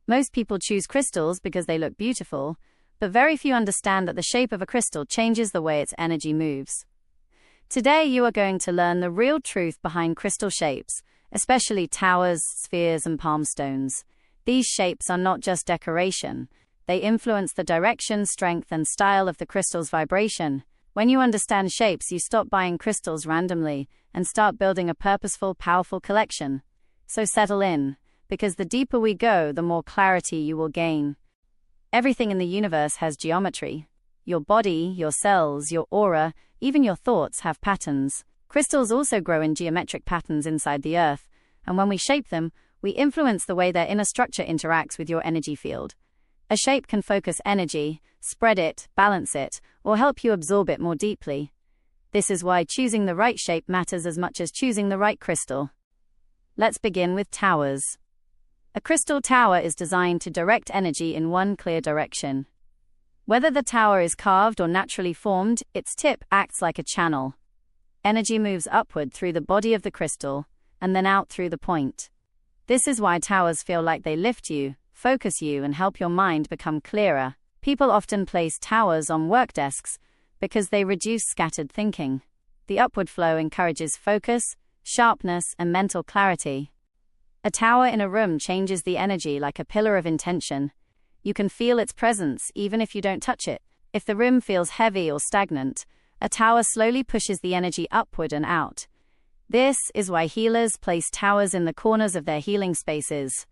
Most people choose crystals because they look beautiful, but very few understand that the shape of a crystal changes the way its energy moves. Today you are going to learn the real truth behind crystal shapes, especially towers, spheres, and palm stones. These shapes are not just decoration. They influence the direction, strength, and style of the crystal's vibration. When you understand shapes, you stop buying crystals randomly and start building a purposeful, powerful collection. So settle in, because the deeper we go, the more clarity you will gain. Everything in the universe has geometry. Your body, your cells, your aura, even your thoughts have patterns. Crystals also grow in geometric patterns inside the earth, and when we shape them, we influence the way their inner structure interacts with your energy field. A shape can focus energy, spread it, balance it, or help you absorb it more deeply. This is why choosing the right shape matters as much as choosing the right crystal. Let's begin with towers. A crystal tower is designed to direct energy in one clear direction. Whether the tower is carved or naturally formed, its tip acts like a channel. Energy moves upward through the body of the crystal, and then out through the point. This is why towers feel like they lift you, focus you, and help your mind become clearer. People often place towers on work desks because they reduce scattered thinking. The upward flow encourages focus, sharpness, and mental clarity. A tower in a room changes the energy like a pillar of intention. You can feel its presence even if you don't touch it. If the room feels heavy or stagnant, a tower slowly pushes the energy upward and out. This is why healers place towers in the corners of their healing spaces.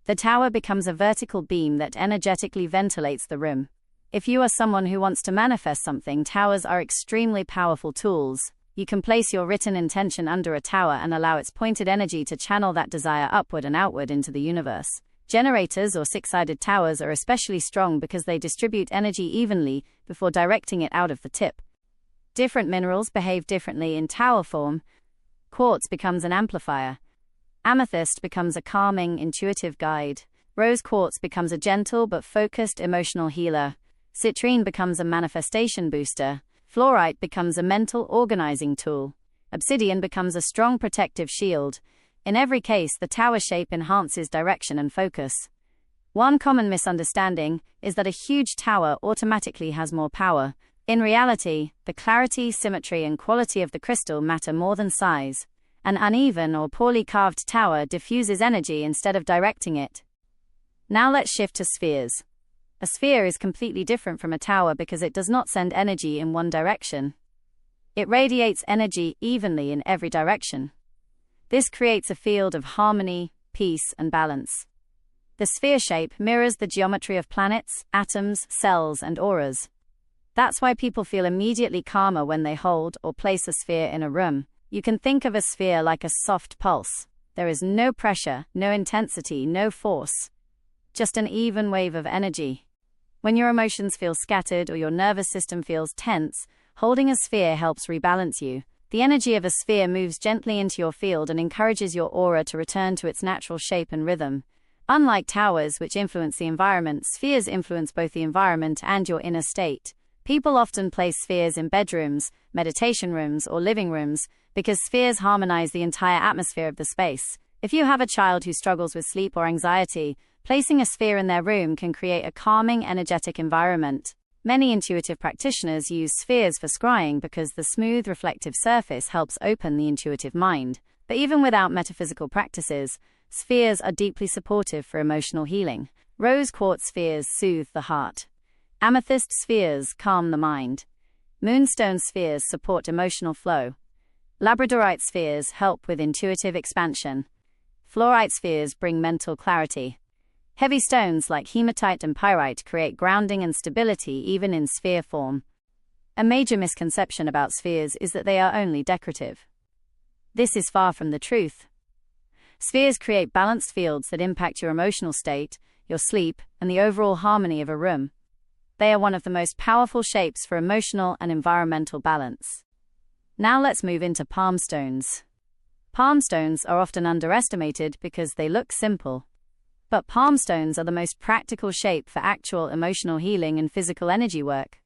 The tower becomes a vertical beam that energetically ventilates the room. If you are someone who wants to manifest something, towers are extremely powerful tools. You can place your written intention under a tower and allow its pointed energy to channel that desire upward and outward into the universe. Generators or six-sided towers are especially strong because they distribute energy evenly before directing it out of the tip. Different minerals behave differently in tower form. Quartz becomes an amplifier. Amethyst becomes a calming, intuitive guide. Rose quartz becomes a gentle but focused emotional healer. Citrine becomes a manifestation booster. Fluorite becomes a mental organizing tool. Obsidian becomes a strong protective shield. In every case, the tower shape enhances direction and focus. One common misunderstanding is that a huge tower automatically has more power. In reality, the clarity, symmetry, and quality of the crystal matter more than size. An uneven or poorly carved tower diffuses energy instead of directing it. Now let's shift to spheres. A sphere is completely different from a tower because it does not send energy in one direction. It radiates energy evenly in every direction. This creates a field of harmony, peace, and balance. The sphere shape mirrors the geometry of planets, atoms, cells, and auras. That's why people feel immediately calmer when they hold or place a sphere in a room. You can think of a sphere like a soft pulse. There is no pressure, no intensity, no force. Just an even wave of energy. When your emotions feel scattered or your nervous system feels tense, holding a sphere helps rebalance you. The energy of a sphere moves gently into your field and encourages your aura to return to its natural shape and rhythm. Unlike towers, which influence the environment, spheres influence both the environment and your inner state. People often place spheres in bedrooms, meditation rooms, or living rooms because spheres harmonize the entire atmosphere of the space. If you have a child who struggles with sleep or anxiety, placing a sphere in their room can create a calming, energetic environment. Many intuitive practitioners use spheres for scrying because the smooth, reflective surface helps open the intuitive mind. But even without metaphysical practices, spheres are deeply supportive for emotional healing. Rose quartz spheres soothe the heart. Amethyst spheres calm the mind. Moonstone spheres support emotional flow. Labradorite spheres help with intuitive expansion. Fluorite spheres bring mental clarity. Heavy stones like hematite and pyrite create grounding and stability even in sphere form. A major misconception about spheres is that they are only decorative. This is far from the truth. Spheres create balanced fields that impact your emotional state, your sleep, and the overall harmony of a room. They are one of the most powerful shapes for emotional and environmental balance. Now let's move into palm stones. Palm stones are often underestimated because they look simple. But palm stones are the most practical shape for actual emotional healing and physical energy work.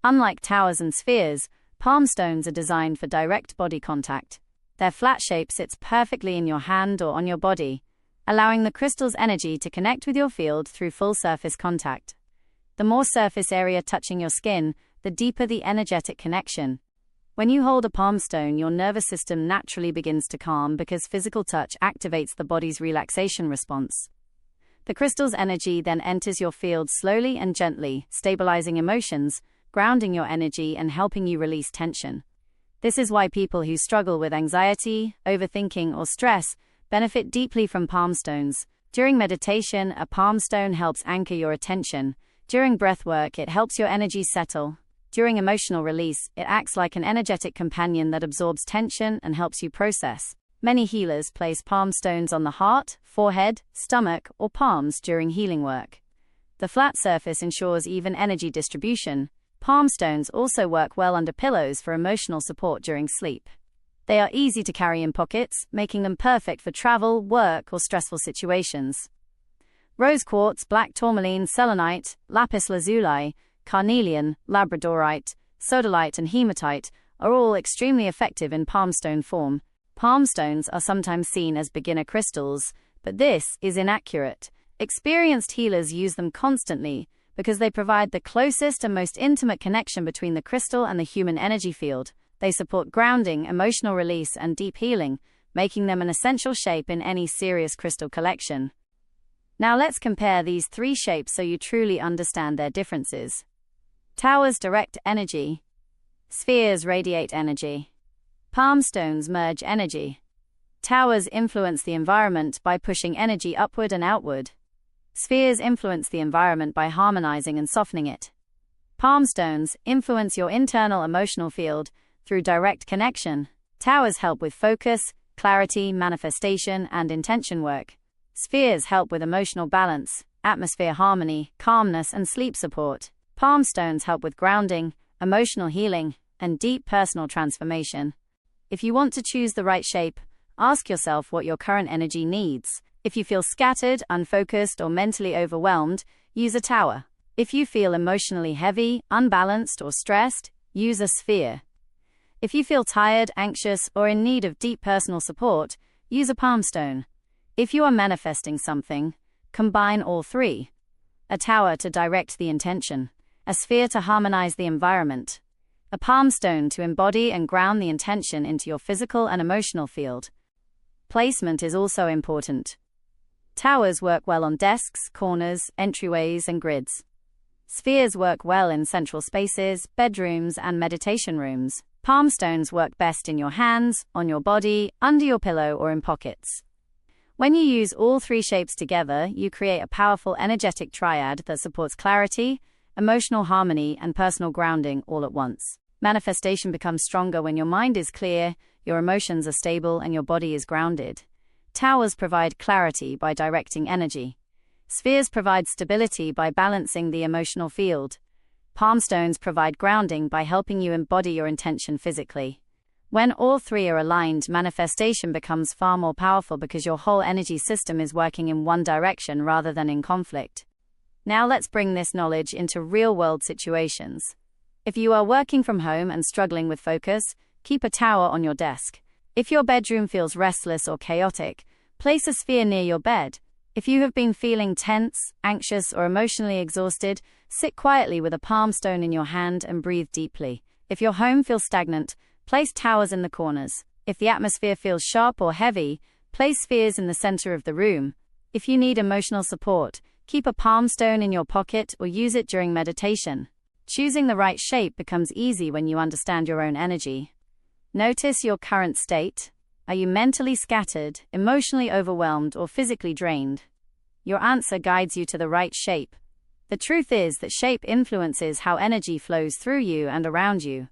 Unlike towers and spheres, palm stones are designed for direct body contact. Their flat shape sits perfectly in your hand or on your body, allowing the crystal's energy to connect with your field through full surface contact. The more surface area touching your skin, the deeper the energetic connection. When you hold a palm stone, your nervous system naturally begins to calm because physical touch activates the body's relaxation response. The crystal's energy then enters your field slowly and gently, stabilizing emotions, grounding your energy, and helping you release tension. This is why people who struggle with anxiety, overthinking, or stress benefit deeply from palm stones. During meditation, a palm stone helps anchor your attention. During breathwork, it helps your energy settle. During emotional release, it acts like an energetic companion that absorbs tension and helps you process. Many healers place palm stones on the heart, forehead, stomach, or palms during healing work. The flat surface ensures even energy distribution. Palm stones also work well under pillows for emotional support during sleep. They are easy to carry in pockets, making them perfect for travel, work, or stressful situations. Rose quartz, black tourmaline, selenite, lapis lazuli, carnelian, labradorite, sodalite, and hematite are all extremely effective in palm stone form. Palm stones are sometimes seen as beginner crystals, but this is inaccurate. Experienced healers use them constantly because they provide the closest and most intimate connection between the crystal and the human energy field. They support grounding, emotional release, and deep healing, making them an essential shape in any serious crystal collection. Now let's compare these three shapes so you truly understand their differences. Towers direct energy. Spheres radiate energy. Palm stones merge energy. Towers influence the environment by pushing energy upward and outward. Spheres influence the environment by harmonizing and softening it. Palm stones influence your internal emotional field through direct connection. Towers help with focus, clarity, manifestation, and intention work. Spheres help with emotional balance, atmosphere harmony, calmness, and sleep support. Palm stones help with grounding, emotional healing, and deep personal transformation. If you want to choose the right shape, ask yourself what your current energy needs. If you feel scattered, unfocused, or mentally overwhelmed, use a tower. If you feel emotionally heavy, unbalanced, or stressed, use a sphere. If you feel tired, anxious, or in need of deep personal support, use a palm stone. If you are manifesting something, combine all three. A tower to direct the intention, a sphere to harmonize the environment, a palm stone to embody and ground the intention into your physical and emotional field. Placement is also important. Towers work well on desks, corners, entryways, and grids. Spheres work well in central spaces, bedrooms, and meditation rooms. Palm stones work best in your hands, on your body, under your pillow, or in pockets. When you use all three shapes together, you create a powerful energetic triad that supports clarity, emotional harmony, and personal grounding all at once. Manifestation becomes stronger when your mind is clear, your emotions are stable, and your body is grounded. Towers provide clarity by directing energy. Spheres provide stability by balancing the emotional field. Palm stones provide grounding by helping you embody your intention physically. When all three are aligned, manifestation becomes far more powerful because your whole energy system is working in one direction rather than in conflict. Now let's bring this knowledge into real-world situations. If you are working from home and struggling with focus, keep a tower on your desk. If your bedroom feels restless or chaotic, place a sphere near your bed. If you have been feeling tense, anxious, or emotionally exhausted, sit quietly with a palm stone in your hand and breathe deeply. If your home feels stagnant, place towers in the corners. If the atmosphere feels sharp or heavy, place spheres in the center of the room. If you need emotional support, keep a palm stone in your pocket or use it during meditation. Choosing the right shape becomes easy when you understand your own energy. Notice your current state. Are you mentally scattered, emotionally overwhelmed, or physically drained? Your answer guides you to the right shape. The truth is that shape influences how energy flows through you and around you.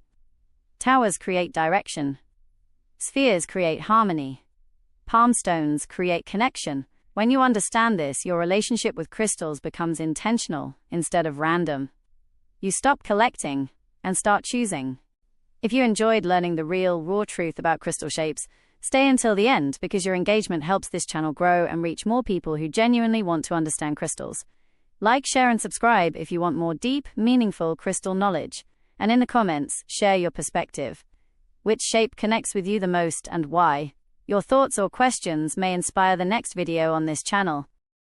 Towers create direction. Spheres create harmony. Palm stones create connection. When you understand this, your relationship with crystals becomes intentional instead of random. You stop collecting and start choosing. If you enjoyed learning the real, raw truth about crystal shapes, stay until the end because your engagement helps this channel grow and reach more people who genuinely want to understand crystals. Like, share, and subscribe if you want more deep, meaningful crystal knowledge. And in the comments, share your perspective. Which shape connects with you the most and why? Your thoughts or questions may inspire the next video on this channel.